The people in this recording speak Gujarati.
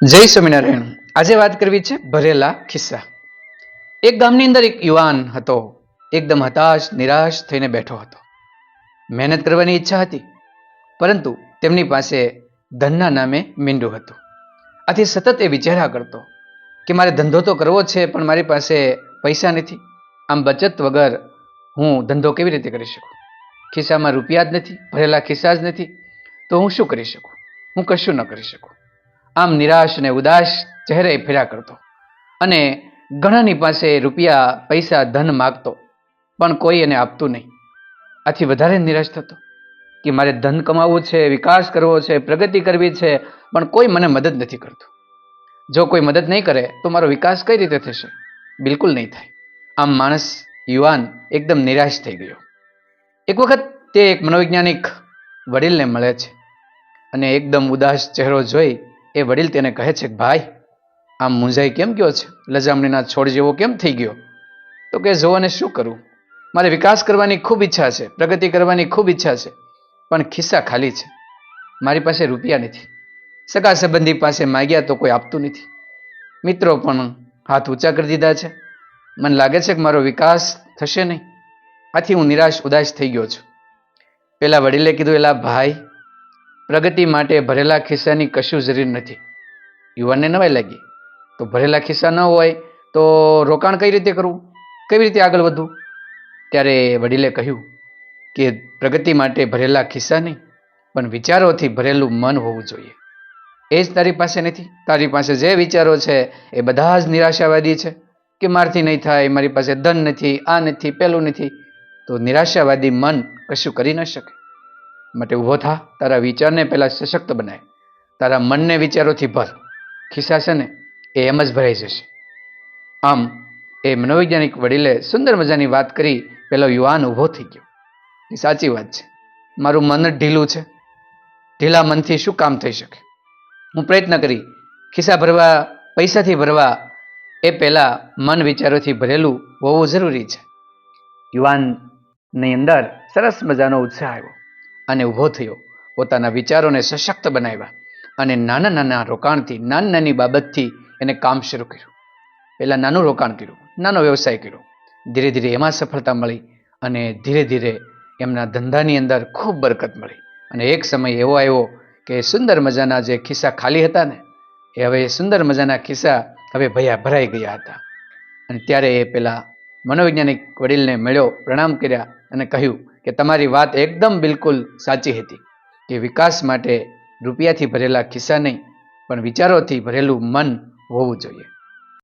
જય સ્વામિનારાયણ. આજે વાત કરવી છે ભરેલા ખિસ્સા. એક ગામની અંદર એક યુવાન હતો. એકદમ હતાશ નિરાશ થઈને બેઠો હતો. મહેનત કરવાની ઈચ્છા હતી, પરંતુ તેમની પાસે ધનના નામે મીંડું હતું. આથી સતત એ વિચાર્યા કરતો કે મારે ધંધો તો કરવો છે, પણ મારી પાસે પૈસા નથી. આમ બચત વગર હું ધંધો કેવી રીતે કરી શકું? ખિસ્સામાં રૂપિયા જ નથી, ભરેલા ખિસ્સા જ નથી, તો હું શું કરી શકું? હું કશું ન કરી શકું. આમ નિરાશ અને ઉદાસ ચહેરે ફર્યા કરતો અને ઘણાની પાસે રૂપિયા, પૈસા, ધન માગતો, પણ કોઈ એને આપતું નહીં. આથી વધારે નિરાશ થતો કે મારે ધન કમાવવું છે, વિકાસ કરવો છે, પ્રગતિ કરવી છે, પણ કોઈ મને મદદ નથી કરતું. જો કોઈ મદદ નહીં કરે તો મારો વિકાસ કઈ રીતે થશે? બિલકુલ નહીં થાય. આમ માણસ, યુવાન એકદમ નિરાશ થઈ ગયો. એક વખત તે એક મનોવૈજ્ઞાનિક વડીલને મળે છે અને એકદમ ઉદાસ ચહેરો જોઈ એ વડીલ તેને કહે છે કે ભાઈ, આમ મૂંઝાઈ કેમ ગયો છે? લજામણીના છોડ જેવો કેમ થઈ ગયો? તો કે જોવાને શું કરું? મારે વિકાસ કરવાની ખૂબ ઈચ્છા છે, પ્રગતિ કરવાની ખૂબ ઈચ્છા છે, પણ ખિસ્સા ખાલી છે. મારી પાસે રૂપિયા નથી. સગા સંબંધી પાસે માગ્યા તો કોઈ આપતું નથી. મિત્રો પણ હાથ ઊંચા કરી દીધા છે. મને લાગે છે કે મારો વિકાસ થશે નહીં. આથી હું નિરાશ ઉદાસ થઈ ગયો છું. પેલા વડીલે કીધું, એલા ભાઈ, પ્રગતિ માટે ભરેલા ખિસ્સાની કશું જરૂર નથી. યુવાનને નવાઈ લાગી. તો ભરેલા ખિસ્સા ન હોય તો રોકાણ કઈ રીતે કરવું? કેવી રીતે આગળ વધવું? ત્યારે વડીલે કહ્યું કે પ્રગતિ માટે ભરેલા ખિસ્સા નહીં, પણ વિચારોથી ભરેલું મન હોવું જોઈએ. એ જ તારી પાસે નથી. તારી પાસે જે વિચારો છે એ બધા જ નિરાશાવાદી છે કે મારથી નહીં થાય, મારી પાસે ધન નથી, આ નથી, પેલું નથી. તો નિરાશાવાદી મન કશું કરી ન શકે. માટે ઊભો થા, તારા વિચારને પહેલા સશક્ત બનાય. તારા મનને વિચારોથી ભર. ખિસ્સા છે ને એ એમ જ ભરાઈ જશે. આમ એ મનોવૈજ્ઞાનિક વડીલે સુંદર મજાની વાત કરી. પેલો યુવાન ઊભો થઈ ગયો. એ સાચી વાત છે. મારું મન જ ઢીલું છે. ઢીલા મનથી શું કામ થઈ શકે? હું પ્રયત્ન કરી ખિસ્સા ભરવા, પૈસાથી ભરવા એ પહેલા મન વિચારોથી ભરેલું હોવું જરૂરી છે. યુવાનની અંદર સરસ મજાનો ઉત્સાહ આવ્યો અને ઊભો થયો. પોતાના વિચારોને સશક્ત બનાવ્યા અને નાના નાના રોકાણથી, નાની નાની બાબતથી એને કામ શરૂ કર્યું. પહેલાં નાનું રોકાણ કર્યું, નાનો વ્યવસાય કર્યો. ધીરે ધીરે એમાં સફળતા મળી અને ધીરે ધીરે એમના ધંધાની અંદર ખૂબ બરકત મળી. અને એક સમય એવો આવ્યો કે સુંદર મજાના જે ખિસ્સા ખાલી હતા ને, એ હવે સુંદર મજાના ખિસ્સા હવે ભરાઈ ગયા હતા. અને ત્યારે એ પેલા મનોવૈજ્ઞાનિક વડીલને મળ્યો, પ્રણામ કર્યા અને કહ્યું કે તમારી વાત એકદમ બિલકુલ સાચી હતી કે વિકાસ માટે રૂપિયાથી ભરેલા ખિસ્સા નહીં, પણ વિચારોથી ભરેલું મન હોવું જોઈએ.